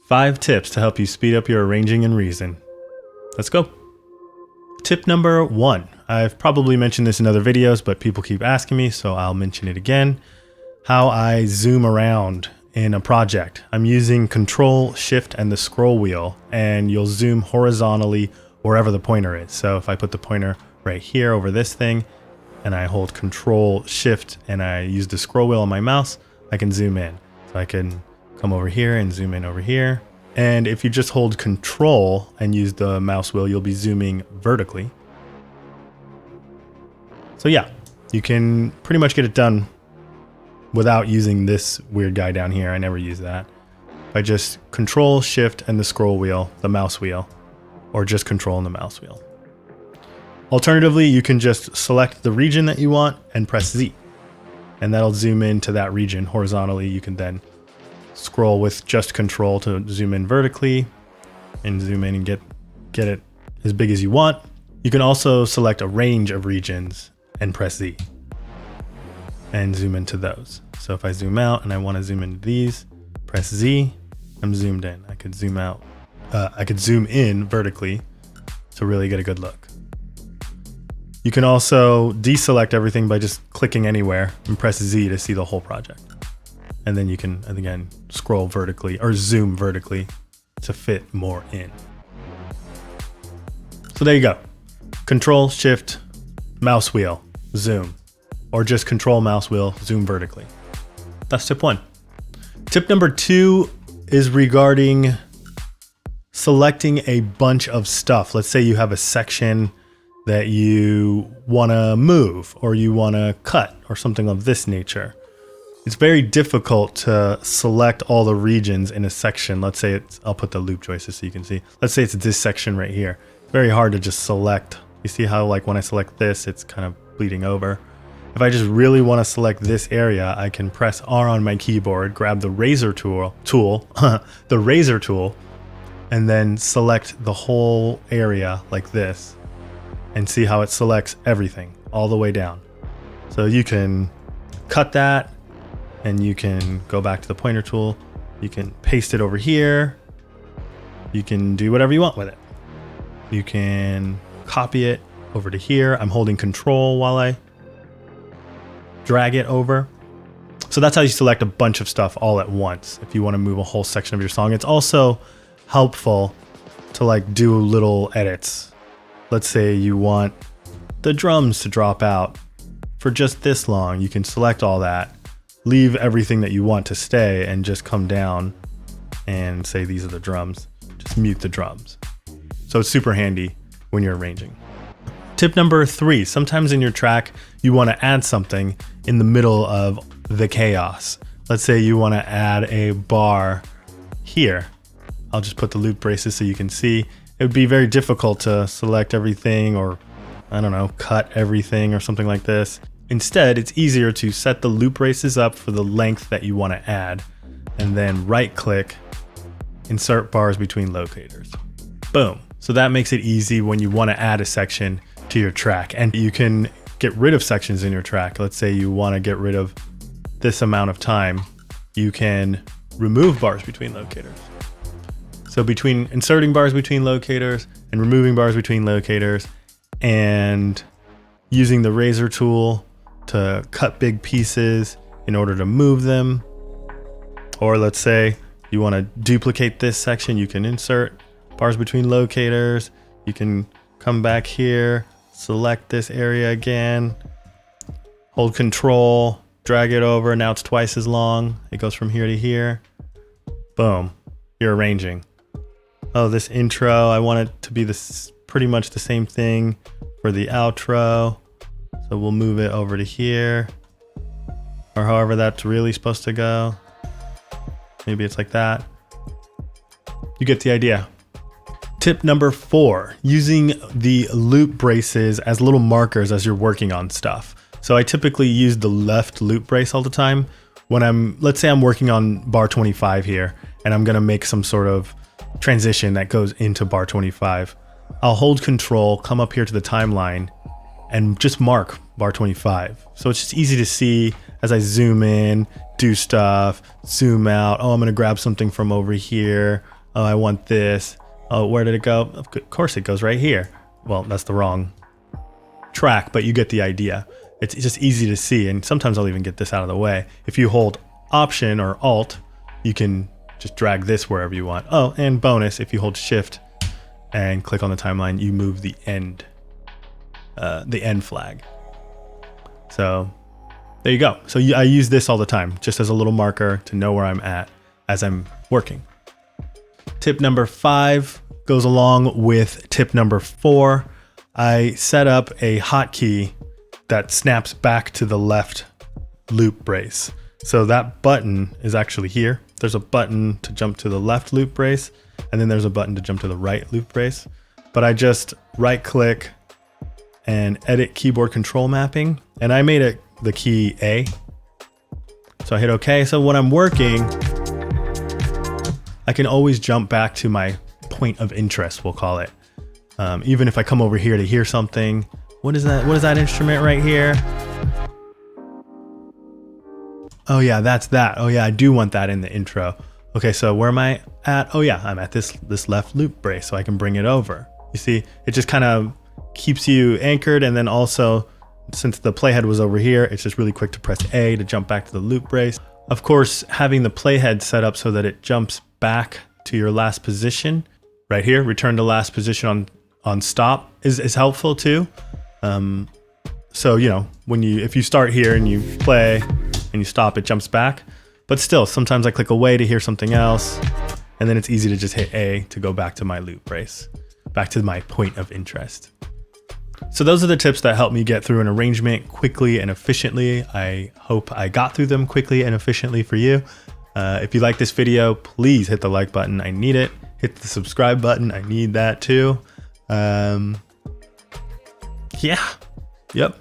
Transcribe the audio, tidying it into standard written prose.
5 tips to help you speed up your arranging in Reason. Let's go. Tip number 1. I've probably mentioned this in other videos, but people keep asking me, so I'll mention it again. How I zoom around in a project. I'm using Control, Shift, and the scroll wheel, and you'll zoom horizontally wherever the pointer is. So if I put the pointer right here over this thing, and I hold Control, Shift, and I use the scroll wheel on my mouse, I can zoom in. So I can come over here and zoom in over here. And if you just hold Control and use the mouse wheel, you'll be zooming vertically. So yeah, you can pretty much get it done without using this weird guy down here. I never use that. By just Control, Shift, and the scroll wheel, the mouse wheel, or just Control and the mouse wheel. Alternatively, you can just select the region that you want and press Z, and that'll zoom into that region horizontally. You can then scroll with just Control to zoom in vertically and zoom in and get it as big as you want. You can also select a range of regions and press Z and zoom into those. So if I zoom out and I want to zoom into these, press Z, I'm zoomed in. I could zoom out, I could zoom in vertically to really get a good look. You can also deselect everything by just clicking anywhere and press Z to see the whole project. And then you can, again, scroll vertically or zoom vertically to fit more in. So there you go. Control, Shift, mouse wheel, zoom, or just Control, mouse wheel, zoom vertically. That's tip 1. Tip number 2 is regarding selecting a bunch of stuff. Let's say you have a section that you want to move or you want to cut or something of this nature. It's very difficult to select all the regions in a section. Let's say I'll put the loop choices so you can see. Let's say it's this section right here. It's very hard to just select. You see how like when I select this, it's kind of bleeding over. If I just really want to select this area, I can press R on my keyboard, grab the razor tool, the razor tool, and then select the whole area like this and see how it selects everything all the way down. So you can cut that, and you can go back to the pointer tool. You can paste it over here. You can do whatever you want with it. You can copy it over to here. I'm holding Control while I drag it over. So that's how you select a bunch of stuff all at once if you want to move a whole section of your song. It's also helpful to like do little edits. Let's say you want the drums to drop out for just this long. You can select all that, leave everything that you want to stay, and just come down and say these are the drums. Just mute the drums. So it's super handy when you're arranging. Tip number 3, sometimes in your track, you want to add something in the middle of the chaos. Let's say you want to add a bar here. I'll just put the loop braces so you can see. It would be very difficult to select everything or, I don't know, cut everything or something like this. Instead, it's easier to set the loop braces up for the length that you want to add, and then right click, insert bars between locators. Boom. So that makes it easy when you want to add a section to your track, and you can get rid of sections in your track. Let's say you want to get rid of this amount of time. You can remove bars between locators. So between inserting bars between locators and removing bars between locators and using the razor tool to cut big pieces in order to move them. Or let's say you want to duplicate this section, you can insert bars between locators. You can come back here, select this area again, hold Control, drag it over. Now it's twice as long. It goes from here to here. Boom, you're arranging. Oh, this intro, I want it to be this pretty much the same thing for the outro. So we'll move it over to here, or however that's really supposed to go. Maybe it's like that. You get the idea. Tip number 4, using the loop braces as little markers as you're working on stuff. So I typically use the left loop brace all the time when let's say I'm working on bar 25 here, and I'm gonna make some sort of transition that goes into bar 25. I'll hold Control, come up here to the timeline, and just mark bar 25. So it's just easy to see as I zoom in, do stuff, zoom out. Oh, I'm gonna grab something from over here. Oh, I want this. Oh, where did it go? Of course it goes right here. Well, that's the wrong track, but you get the idea. It's just easy to see, and sometimes I'll even get this out of the way. If you hold Option or Alt, you can just drag this wherever you want. Oh, and bonus, if you hold Shift and click on the timeline, you move the end flag. So there you go. So I use this all the time, just as a little marker to know where I'm at as I'm working. Tip number 5 goes along with tip number 4. I set up a hotkey that snaps back to the left loop brace. So that button is actually here. There's a button to jump to the left loop brace, and then there's a button to jump to the right loop brace. But I just right click and edit keyboard control mapping, and I made it the key A. So I hit OK. So when I'm working, I can always jump back to my point of interest, we'll call it. Even if I come over here to hear something. What is that? What is that instrument right here? Oh yeah, that's that. Oh yeah, I do want that in the intro. Okay, so where am I at? Oh yeah, I'm at this left loop brace, so I can bring it over. You see, it just kind of keeps you anchored, and then also, since the playhead was over here, it's just really quick to press A to jump back to the loop brace. Of course, having the playhead set up so that it jumps back to your last position, right here, return to last position on stop is helpful too. So you know, if you start here and you play and you stop, it jumps back. But still, sometimes I click away to hear something else, and then it's easy to just hit A to go back to my loop brace, back to my point of interest. So those are the tips that help me get through an arrangement quickly and efficiently. I hope I got through them quickly and efficiently for you. If you like this video, please hit the like button. I need it. Hit the subscribe button. I need that too. Yeah. Yep.